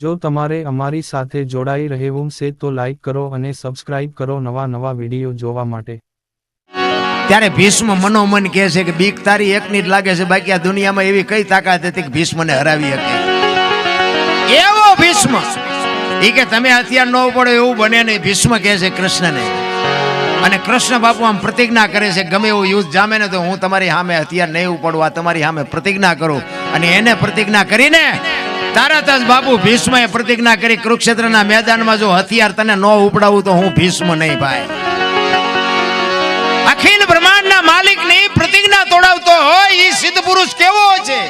જો તમારે અમારી સાથે જોડાઈ રહેવું છે તો લાઈક કરો અને સબસ્ક્રાઇબ કરો નવા વિડીયો જોવા માટે। ત્યારે ભીષ્મ મનોમન કહે છે કે બીક તારી એકની જ લાગે છે, બાકી આ દુનિયામાં એવી કઈ તાકાત હતી કે ભીષ્મને હરાવી શકે? એવો ભીષ્મ ઈ કે તમે હથિયાર ન પડો એવું બને નહીં। ભીષ્મ કહે છે કૃષ્ણને, અને કૃષ્ણ બાપુ આમ પ્રતિજ્ઞા કરે છે ગમે એવું યુદ્ધ જામે ને તો હું તમારી સામે હથિયાર નહીં ઉપાડવા, તમારી સામે પ્રતિજ્ઞા કરું। અને એને પ્રતિજ્ઞા કરીને તરત જ બાપુ ભીષ્મએ પ્રતિજ્ઞા કરી કુરુક્ષેત્રના મેદાનમાં જો હથિયાર તને ન ઉપડાવું તો હું ભીષ્મ નહીં ભાઈ। અખિલ બ્રહ્માંડના માલિકની પ્રતિજ્ઞા તોડાવતો હોય ઈ સિદ્ધ પુરુષ કેવો છે?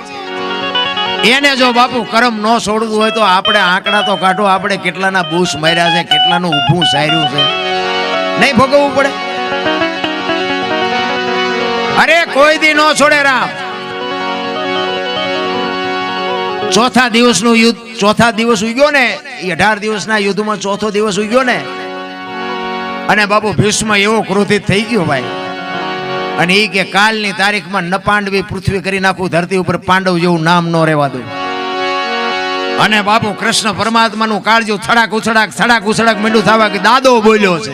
એને જો બાપુ કરમ ન છોડવું હોય તો આપણે આંકડા તો કાઢો, આપણે કેટલાના બૂસ માર્યા છે, કેટલાનું ઊભું સાર્યું છે, નહીં ભોગવવું પડે? અરે કોઈ દી ન છોડે રામ। ચોથા દિવસનું યુદ્ધ, ચોથા દિવસ ઉગ્યો ને, 18 દિવસના યુદ્ધમાં ચોથો દિવસ ઉગ્યો ને, અને બાપુ ભીષ્મ એવો ક્રોધિત થઈ ગયો ભાઈ, અને એ કે કાલની તારીખમાં ન પાંડવી પૃથ્વી કરી નાખું, ધરતી ઉપર પાંડવ જેવું નામ ન રહેવા દઉં। અને બાપુ કૃષ્ણ પરમાત્માનું કાળજું થડાક ઉછડાક મીંડું થવા કે દાદો બોલ્યો છે,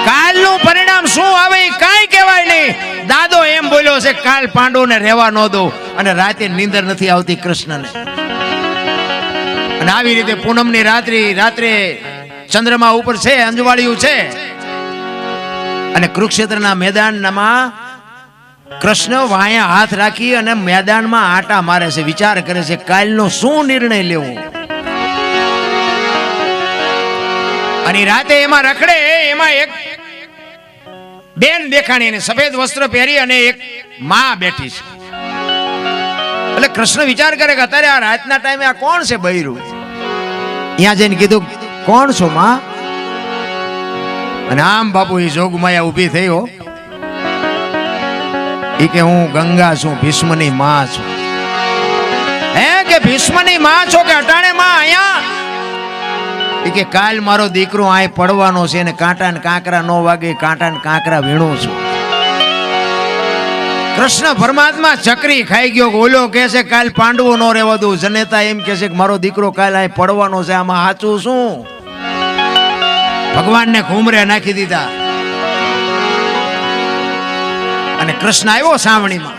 કાલનું પરિણામ શું આવે કાંઈ કહેવાય નહીં। દાદો એમ બોલ્યો છે કાલ પાંડવોને રહેવા ન દો, અને રાતે નીંદર નથી આવતી કૃષ્ણને। અને આવી રીતે પૂનમની રાત્રે ચંદ્રમા ઉપર છે, અંજવાળિયું છે, અને કુરુક્ષેત્રના મેદાનમાં કૃષ્ણ વાયા હાથ રાખી અને મેદાનમાં આટા મારે છે, વિચાર કરે છે કાલનો શું નિર્ણય લેવો। અને રાતે એમાં રખડે, એમાં એક બેન દેખાણી ને સફેદ વસ્ત્ર પહેરી અને એક માં બેઠી છે। એટલે કૃષ્ણ વિચાર કરે કે અત્યારે આ રાતના ટાઈમે આ કોણ છે બૈરું? ત્યાં જઈને કીધું કોણ છો માં? અને આમ બાપુ એ જોગમાયા ઊભી થઈ હો, એ કે હું ગંગા છું, ભીષ્મની માં છું। હે કે ભીષ્મની માં છો કે અટાણે માં અહીંયા? એ કે કાલ મારો દીકરો અહીં પડવાનો છે ને કાંટા ને કાંકરા નો વાગે, કાંટા ને કાંકરા વીણું છું। કૃષ્ણ પરમાત્મા ચકરી ખાઈ ગયો, ઓલો કે છે કાલ પાંડવો નો રહેવા દઉં, જનેતા એમ કે છે કે મારો દીકરો કાલ અહીં પડવાનો છે, આમાં સાચું શું? ભગવાનને ઘૂમરે નાખી દીધા। અને કૃષ્ણ આવ્યો સાવણીમાં,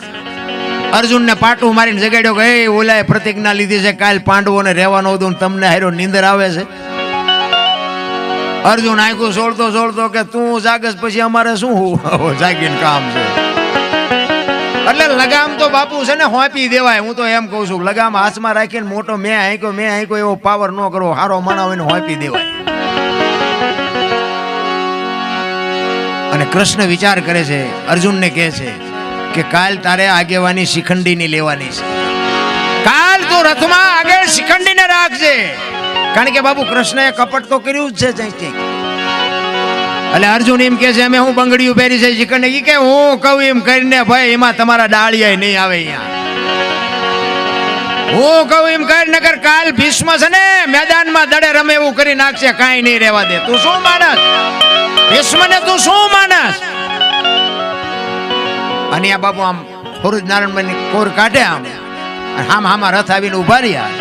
અર્જુનને પાટું મારીને જગાડ્યો કે એ ઓલાએ પ્રતિજ્ઞા લીધી છે કાલ પાંડવોને રહેવા ન દઉં, તમને હારો નીંદર આવે છે? અર્જુન આંખું સોળતો કે તું જાગસ પછી અમારે શું જાગીને કામ છે? એટલે લગામ તો બાપુ છે ને હોપી દેવાય। હું તો એમ કઉ છું લગામ હાથમાં રાખીને મોટો મેં આંક્યો એવો પાવર ન કરો, હારો માણાવ એને હોપી દેવાય। અને કૃષ્ણ વિચાર કરે છે, અર્જુનને કહે છે કે કાલ તારે આગેવાની શિખંડીની લેવાની છે, કાલ તું રથમાં આગળ શિખંડીને રાખજે। કારણ કે બાપુ કૃષ્ણએ કપટ તો કર્યું જ છે। એટલે અર્જુન એમ કે છે અમે હું બંગડીઓ પહેરી છે શિખંડી, ઈ કે હું કહું એમ કરીને ભાઈ એમાં તમારા ડાળિયા નહીં આવે અહીંયા, હું કહું એમ કર નકર કાલ ભીષ્મ છે ને મેદાનમાં દડે રમે એવું કરી નાખશે, કાંઈ નહીં રહેવા દે। તું શું માનસ ભીષ્મને, તું શું માનસ? અને આ બાપુ આમ ફોરુજ નારાયણ કોર કાઢે, આમ હામાં રથ આવીને ઉભા રહ્યા।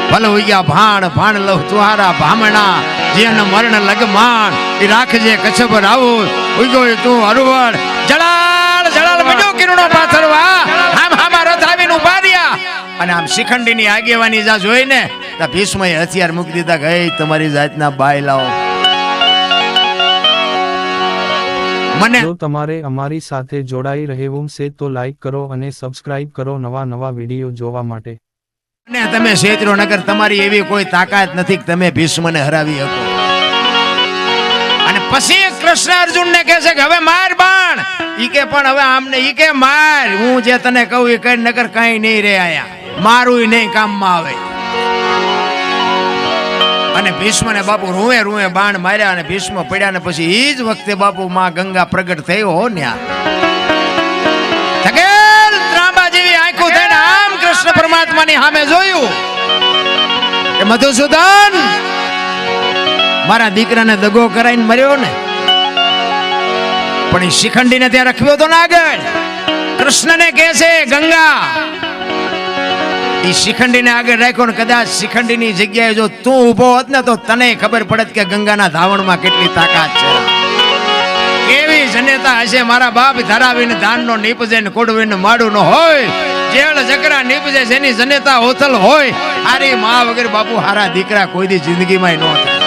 ભલે હોય ગયા ભાણ લવ તુહારા ભામણા, જેન મરણ લગમાન એ રાખજે કચ્છ પર આવું, ઉગ્યો તું હરવડ જળાલ બજો કિરણો પાથરવા, હામાં રથ આવીને ઉભા રહ્યા। અને આમ શિખંડીની આગેવાની જા જોઈને તા ભીષ્મએ હથિયાર મૂકી દીધા કે એ તમારી જાતના બાય લાવો। જો તમારે અમારી સાથે જોડાઈ રહેવું છે તો લાઈક કરો અને સબસ્ક્રાઇબ કરો નવા વિડીયો જોવા માટે। અને તમે ક્ષેત્રો નગર તમારી એવી કોઈ તાકાત નથી કે તમે ભીષ્મને હરાવી શકો। અને પછી કૃષ્ણ અર્જુનને કહે છે કે હવે માર બાણ, ઈ કે પણ હવે આમને ઈ કે માર, હું જે તને કહું એ કઈ નગર કઈ નહીં રે, આયા મારું નહીં કામમાં આવે। અને ભીષ્મને બાપુ રૂએ બાણ માર્યા અને ભીષ્મ પડ્યા ને પછી ઈ જ વખતે બાપુ માં ગંગા પ્રગટ થયો હો ન્યા। થકેલ ત્રાંબા જેવી આંખો થઈને આમ કૃષ્ણ પરમાત્માની સામે જોયું કે મધુસૂદન મારા દીકરાને દગો કરાઈને મર્યો ને, પણ એ શિખંડીને ત્યાં રખ્યો તો ના આગળ। કૃષ્ણને કહે છે ગંગા એ શિખંડીને આગળ રાખ્યો ને કદાચ શિખંડીની જગ્યાએ જો તું ઊભો હોત ને તો તને ખબર પડત કે ગંગાના ધાવણમાં કેટલી તાકાત છે. કેવી જનેતા હશે મારા બાપ ધરાવીને ધાનનો નીપજે ને કોડવીને માડું ન હોય. જેળ જકરા નીપજે જેની જનેતા હોથલ હોય. હારી માં વગર બાપુ હારા દીકરા કોઈ દી જિંદગીમાં ન થાય.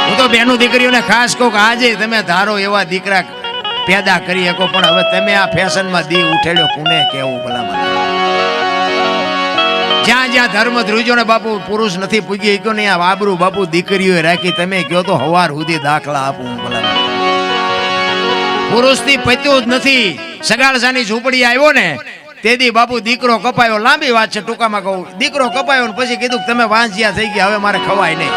હું તો બેનું દીકરીઓને ખાસ કહું કે આજે તમે ધારો એવા દીકરા પેદા કરી શકો, પણ હવે તમે આ ફેશનમાં દી ઉઠેડ્યો પુણે કેવું ભલામણ. જ્યાં જ્યાં ધર્મ ધ્રુજો ને બાપુ પુરુષ નથી પૂજી શક્યો ને આ વાબરું બાપુ દીકરીઓએ રાખી. તમે કહો તો હવાર સુધી દાખલા આપું ભલામણ. પુરુષ થી પત્યું જ નથી. સગાળસાની ઝૂંપડી આવ્યો ને તેથી બાપુ દીકરો કપાયો. લાંબી વાત છે, ટૂંકામાં કહું. દીકરો કપાયો ને પછી કીધું તમે વાંચ્યા થઈ ગયા, હવે મારે ખવાય નહીં.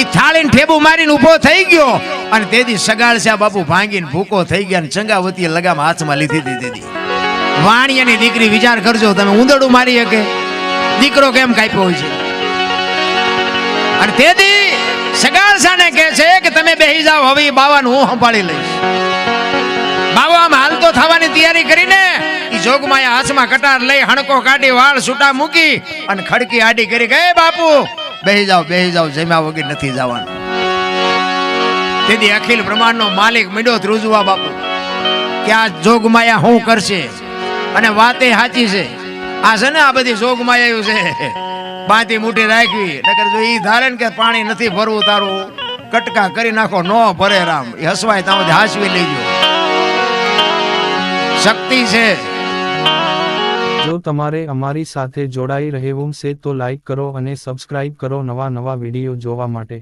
એ થાળીને ઠેબુ મારીને ઉભો થઈ ગયો અને તેથી સગાળસા બાપુ ભાંગીને ભૂકો થઈ ગયા ને ચંગાવતીએ લગામ હાથમાં લીધી હતી. તેથી વાણિયાની દીકરી વિચાર કરજો તમે, ઉંદરડું મારી શકે દીકરો કેમ કાપ્યો હોય છે. અને તેથી સગાળસાને કહે છે કે તમે બેહી જાઓ, હવે બાવાનું હું સંભાળી લઈશ. બાવા આમ હાલતો થવાની તૈયારી કરીને ઈ જોગમાયા હાથમાં કટાર લઈ હણકો કાઢી વાળ છૂટા મૂકી અને ખડકી આડી કરી ગયે બાપુ બેહી જાઓ, જમ્યા વગર નથી જવાનું. તેથી અખિલ બ્રહ્માંડનો માલિક મીડો ધ્રુજવા બાપુ કે આ જોગમાયા શું કરશે. અને વાતે સાચી છે. આ છે ને આ બધી જોગમાયા છે, બાંધી મુઠી રાખવી. નકર જો ઈ ધારે ને કે પાણી નથી ભરવું તારું કટકા કરી નાખો, નો ભરે રામ. એ હસવાય ત્યાં હાસવી લેજો. શક્તિ છે. જો તમારે અમારી સાથે જોડાઈ રહેવું છે તો લાઈક કરો અને સબસ્ક્રાઇબ કરો નવા વિડીયો જોવા માટે.